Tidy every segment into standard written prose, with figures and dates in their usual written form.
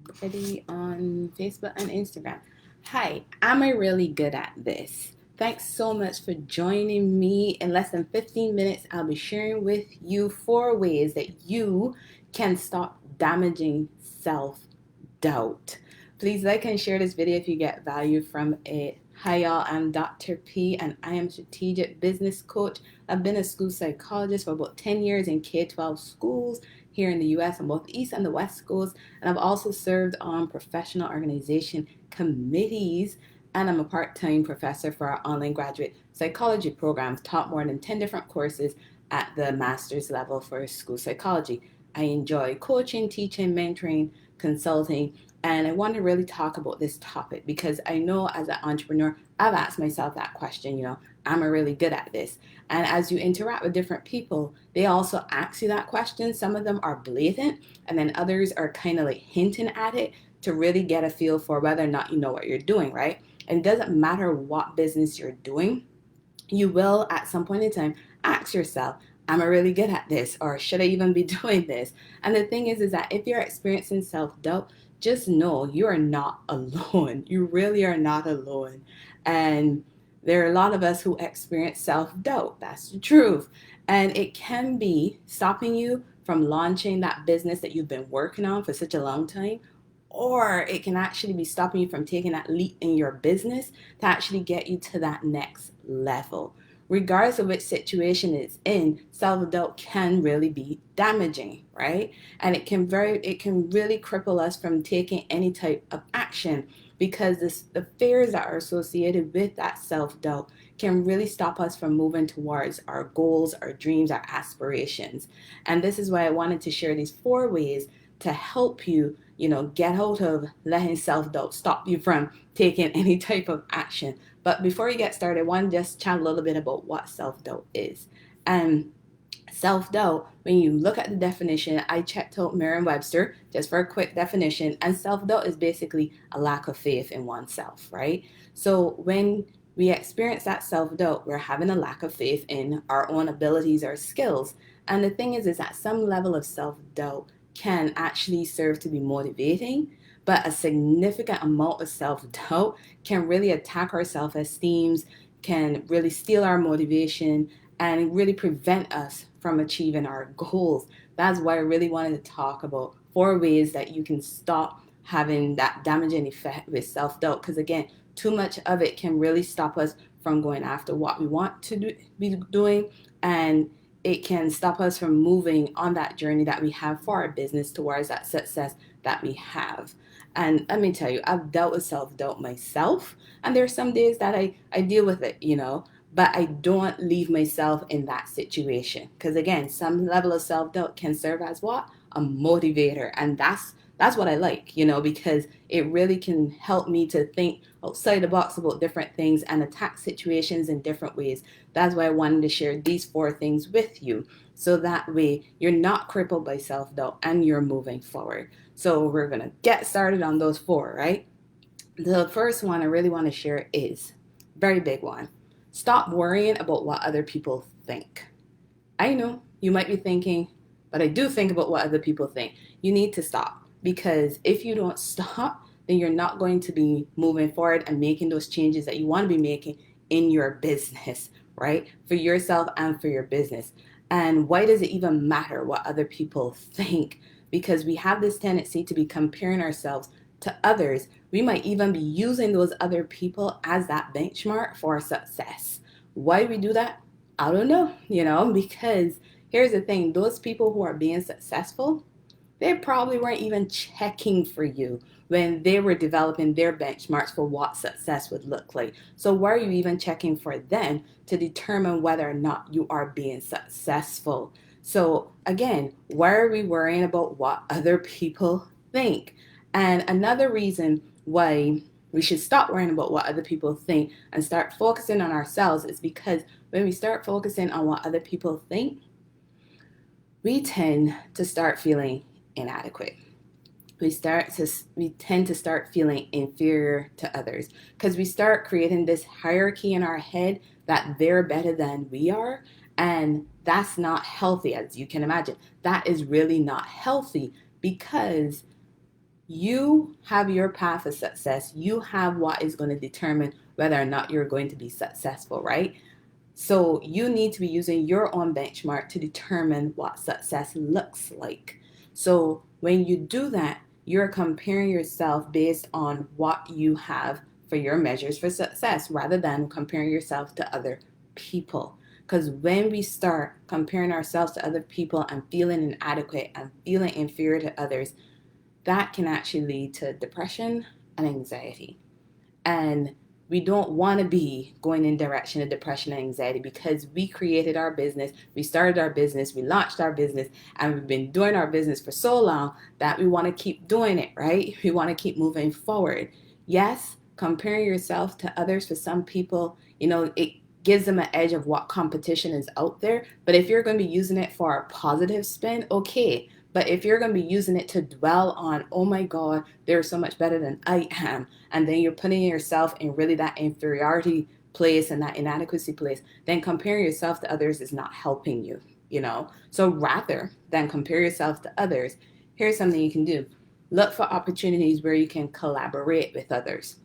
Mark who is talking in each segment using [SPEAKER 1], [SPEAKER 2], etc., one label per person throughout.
[SPEAKER 1] everybody on Facebook and Instagram. Hi, am I really good at this? Thanks so much for joining me. In less than 15 minutes, I'll be sharing with you 4 ways that you can stop damaging self doubt. Please like and share this video if you get value from it. Hi y'all, I'm Dr. P and I am strategic business coach. I've been a school psychologist for about 10 years in K-12 schools here in the US on both the East and the West schools, and I've also served on professional organization committees, and I'm a part-time professor for our online graduate psychology programs, taught more than 10 different courses at the master's level for school psychology. I enjoy coaching, teaching, mentoring, consulting, and I want to really talk about this topic because I know as an entrepreneur, I've asked myself that question, am I really good at this? And as you interact with different people, they also ask you that question. Some of them are blatant, and then others are kind of like hinting at it to really get a feel for whether or not you know what you're doing, right? And it doesn't matter what business you're doing, you will at some point in time ask yourself, am I really good at this, or should I even be doing this? And the thing is that if you're experiencing self-doubt, just know you are not alone. You really are not alone. And there are a lot of us who experience self-doubt. That's the truth. And it can be stopping you from launching that business that you've been working on for such a long time, or it can actually be stopping you from taking that leap in your business to actually get you to that next level. Regardless of which situation it's in, self-doubt can really be damaging, right? And it can really cripple us from taking any type of action because the fears that are associated with that self-doubt can really stop us from moving towards our goals, our dreams, our aspirations. And this is why I wanted to share these 4 ways to help you, get out of letting self-doubt stop you from taking any type of action. But before you get started, I want to just chat a little bit about what self-doubt is. And self-doubt, when you look at the definition, I checked out Merriam-Webster just for a quick definition, and self-doubt is basically a lack of faith in oneself, right? So when we experience that self-doubt, we're having a lack of faith in our own abilities or skills. And the thing is that some level of self-doubt can actually serve to be motivating, but a significant amount of self-doubt can really attack our self-esteem, can really steal our motivation, and really prevent us from achieving our goals. That's why I really wanted to talk about 4 ways that you can stop having that damaging effect with self-doubt, because again, too much of it can really stop us from going after what we want to be doing, and it can stop us from moving on that journey that we have for our business towards that success that we have. And let me tell you, I've dealt with self-doubt myself, and there's some days that I deal with it, but I don't leave myself in that situation. Because again, some level of self-doubt can serve as what? A motivator. And that's what I like, because it really can help me to think outside the box about different things and attack situations in different ways. That's why I wanted to share these 4 things with you. So that way you're not crippled by self-doubt and you're moving forward. So we're going to get started on those 4, right? The first one I really want to share is very big one. Stop worrying about what other people think. I know you might be thinking, but I do think about what other people think. You need to stop, because if you don't stop, then you're not going to be moving forward and making those changes that you want to be making in your business, right? For yourself and for your business. And why does it even matter what other people think? Because we have this tendency to be comparing ourselves to others. We might even be using those other people as that benchmark for success. Why we do that? I don't know, because here's the thing, those people who are being successful, they probably weren't even checking for you when they were developing their benchmarks for what success would look like. So why are you even checking for them to determine whether or not you are being successful? So again, why are we worrying about what other people think? And another reason why we should stop worrying about what other people think and start focusing on ourselves is because when we start focusing on what other people think, we tend to start feeling inadequate. We tend to start feeling inferior to others because we start creating this hierarchy in our head that they're better than we are, and that's not healthy. As you can imagine, that is really not healthy, because You have your path of success. You have what is going to determine whether or not you're going to be successful, right? So you need to be using your own benchmark to determine what success looks like. So when you do that, you're comparing yourself based on what you have for your measures for success rather than comparing yourself to other people. Because when we start comparing ourselves to other people and feeling inadequate and feeling inferior to others, that can actually lead to depression and anxiety. And we don't want to be going in direction of depression and anxiety because we created our business, we started our business, we launched our business, and we've been doing our business for so long that we want to keep doing it, right? We want to keep moving forward. Yes, comparing yourself to others, for some people, it gives them an edge of what competition is out there. But if you're going to be using it for a positive spin, okay. But if you're going to be using it to dwell on, oh my God, they're so much better than I am, and then you're putting yourself in really that inferiority place and that inadequacy place, then comparing yourself to others is not helping you. So rather than compare yourself to others, here's something you can do. Look for opportunities where you can collaborate with others.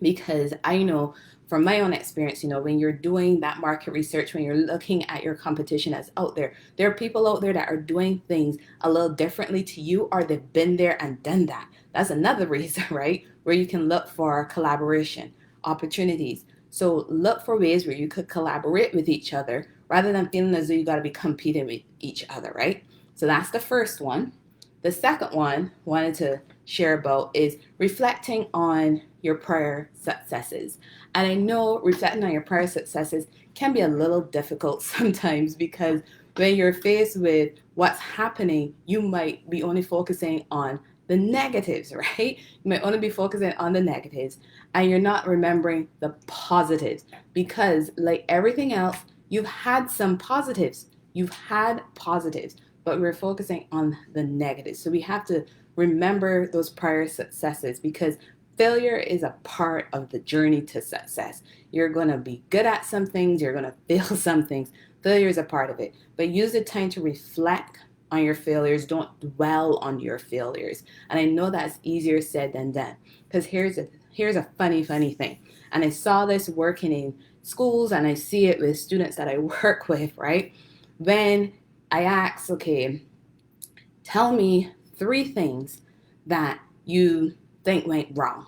[SPEAKER 1] Because I know from my own experience, when you're doing that market research, when you're looking at your competition that's out there are people out there that are doing things a little differently to you, or they've been there and done that. That's another reason, right? Where you can look for collaboration opportunities. So look for ways where you could collaborate with each other rather than feeling as though you got to be competing with each other, right? So that's the first one. The second one I wanted to share about is reflecting on your prior successes. And I know reflecting on your prior successes can be a little difficult sometimes because when you're faced with what's happening, you might be only focusing on the negatives, right? You might only be focusing on the negatives and you're not remembering the positives because, like everything else, you've had some positives. You've had positives, but we're focusing on the negatives. So we have to remember those prior successes because failure is a part of the journey to success. You're going to be good at some things, you're going to fail some things. Failure is a part of it. But use the time to reflect on your failures. Don't dwell on your failures. And I know that's easier said than done. Because here's a funny thing. And I saw this working in schools and I see it with students that I work with, right? When I ask, okay, tell me 3 things that you think went wrong,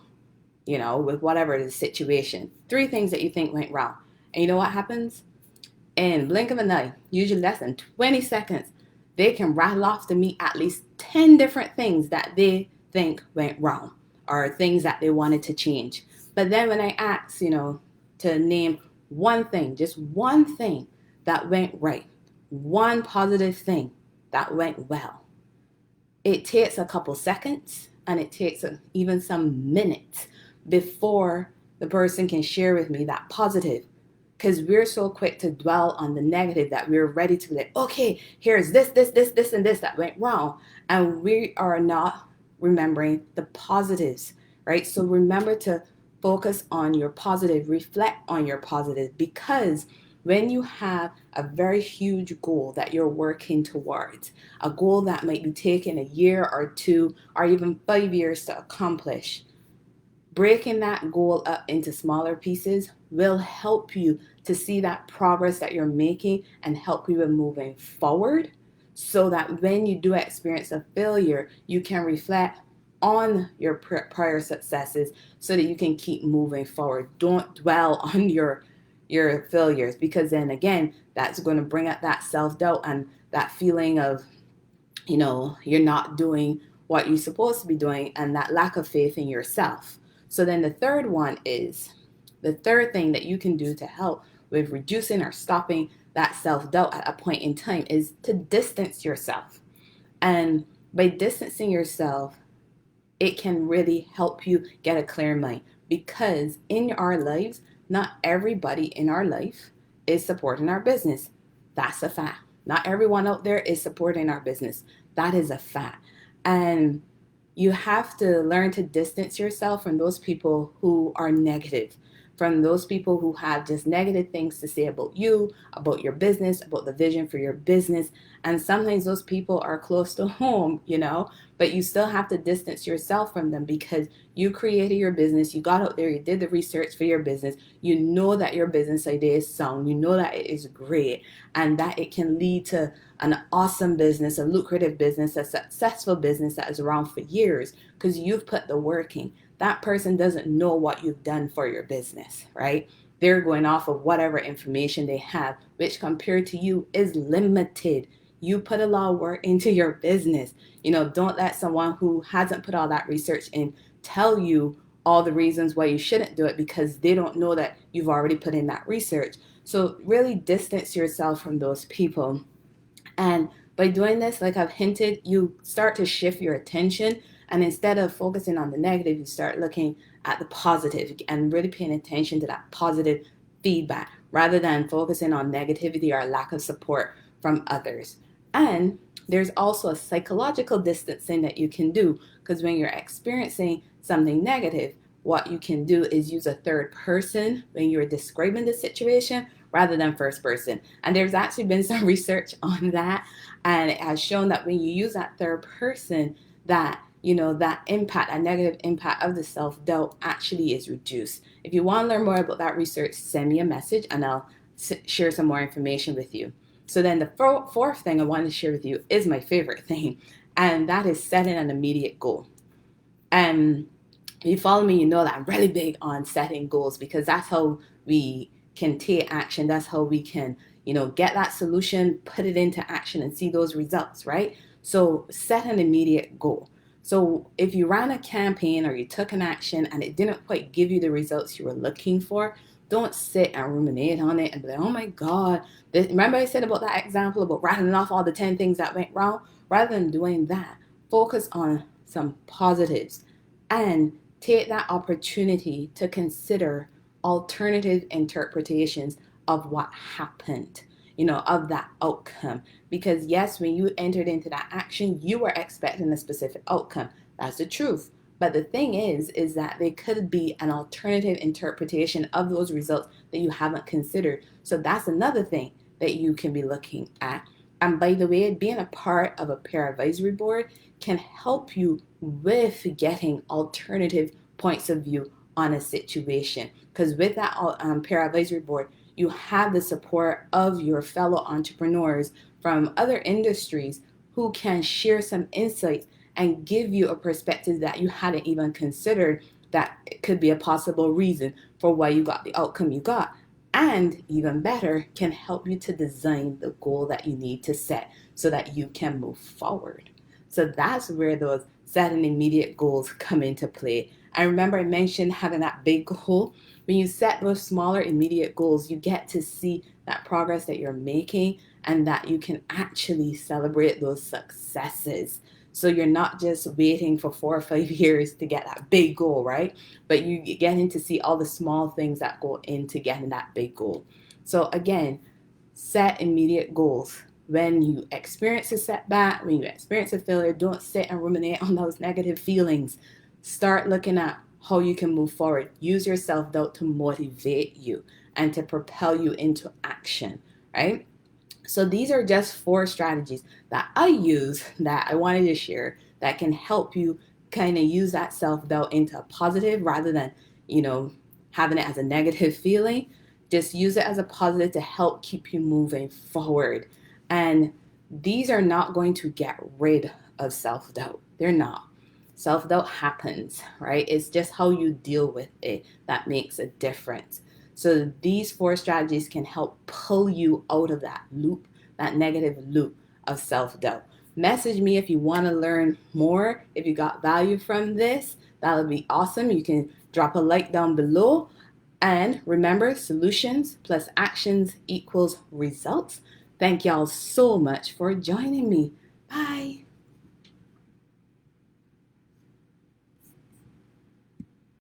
[SPEAKER 1] with whatever the situation. 3 things that you think went wrong. And you know what happens? In blink of an eye, usually less than 20 seconds, they can rattle off to me at least 10 different things that they think went wrong or things that they wanted to change. But then when I ask, to name one thing, just one thing that went right, one positive thing that went well, it takes a couple seconds and it takes even some minutes before the person can share with me that positive, because we're so quick to dwell on the negative that we're ready to be like, okay, here's this, and this that went wrong. And we are not remembering the positives, right? So remember to focus on your positive, reflect on your positive, because when you have a very huge goal that you're working towards, a goal that might be taking a year or 2 or even 5 years to accomplish, breaking that goal up into smaller pieces will help you to see that progress that you're making and help you with moving forward, so that when you do experience a failure, you can reflect on your prior successes so that you can keep moving forward. Don't dwell on your failures, because then again, that's going to bring up that self-doubt and that feeling of, you're not doing what you're supposed to be doing, and that lack of faith in yourself. So then the third thing that you can do to help with reducing or stopping that self-doubt at a point in time is to distance yourself. And by distancing yourself, it can really help you get a clear mind, because in our lives, not everybody in our life is supporting our business. That's a fact. Not everyone out there is supporting our business. That is a fact. And you have to learn to distance yourself from those people who are negative, from those people who have just negative things to say about you, about your business, about the vision for your business. And sometimes those people are close to home, but you still have to distance yourself from them because you created your business, you got out there, you did the research for your business, you know that your business idea is sound, you know that it is great, and that it can lead to an awesome business, a lucrative business, a successful business that is around for years because you've put the work in. That person doesn't know what you've done for your business, right? They're going off of whatever information they have, which compared to you is limited. You put a lot of work into your business. Don't let someone who hasn't put all that research in tell you all the reasons why you shouldn't do it because they don't know that you've already put in that research. So really distance yourself from those people. And by doing this, like I've hinted, you start to shift your attention. And instead of focusing on the negative, you start looking at the positive and really paying attention to that positive feedback rather than focusing on negativity or lack of support from others. And there's also a psychological distancing that you can do because when you're experiencing something negative, what you can do is use a third person when you're describing the situation rather than first person. And there's actually been some research on that, and it has shown that when you use that third person, that that impact, that negative impact of the self-doubt actually is reduced. If you want to learn more about that research, send me a message and I'll share some more information with you. So then the fourth thing I want to share with you is my favorite thing, and that is setting an immediate goal. And if you follow me, you know that I'm really big on setting goals because that's how we can take action. That's how we can, get that solution, put it into action and see those results, right? So set an immediate goal. So if you ran a campaign or you took an action and it didn't quite give you the results you were looking for, don't sit and ruminate on it and be like, oh my God. Remember I said about that example about rattling off all the 10 things that went wrong? Rather than doing that, focus on some positives and take that opportunity to consider alternative interpretations of what happened, of that outcome. Because yes, when you entered into that action, you were expecting a specific outcome. That's the truth. But the thing is that there could be an alternative interpretation of those results that you haven't considered. So that's another thing that you can be looking at. And by the way, being a part of a peer advisory board can help you with getting alternative points of view on a situation. Because with that peer advisory board, you have the support of your fellow entrepreneurs from other industries who can share some insights and give you a perspective that you hadn't even considered that it could be a possible reason for why you got the outcome you got. And even better, can help you to design the goal that you need to set so that you can move forward. So that's where those setting immediate goals come into play. I remember I mentioned having that big goal. When you set those smaller immediate goals, you get to see that progress that you're making and that you can actually celebrate those successes. So you're not just waiting for 4 or 5 years to get that big goal, right? But you getting to see all the small things that go into getting that big goal. So again, set immediate goals. When you experience a setback, when you experience a failure, don't sit and ruminate on those negative feelings. Start looking at how you can move forward. Use your self-doubt to motivate you and to propel you into action, right? So these are just 4 strategies that I use that I wanted to share that can help you kind of use that self-doubt into a positive rather than, having it as a negative feeling. Just use it as a positive to help keep you moving forward. And these are not going to get rid of self-doubt. They're not. Self-doubt happens, right? It's just how you deal with it that makes a difference. So these 4 strategies can help pull you out of that loop, that negative loop of self-doubt. Message me if you want to learn more. If you got value from this, that would be awesome. You can drop a like down below. And remember, solutions plus actions equals results. Thank y'all so much for joining me. Bye.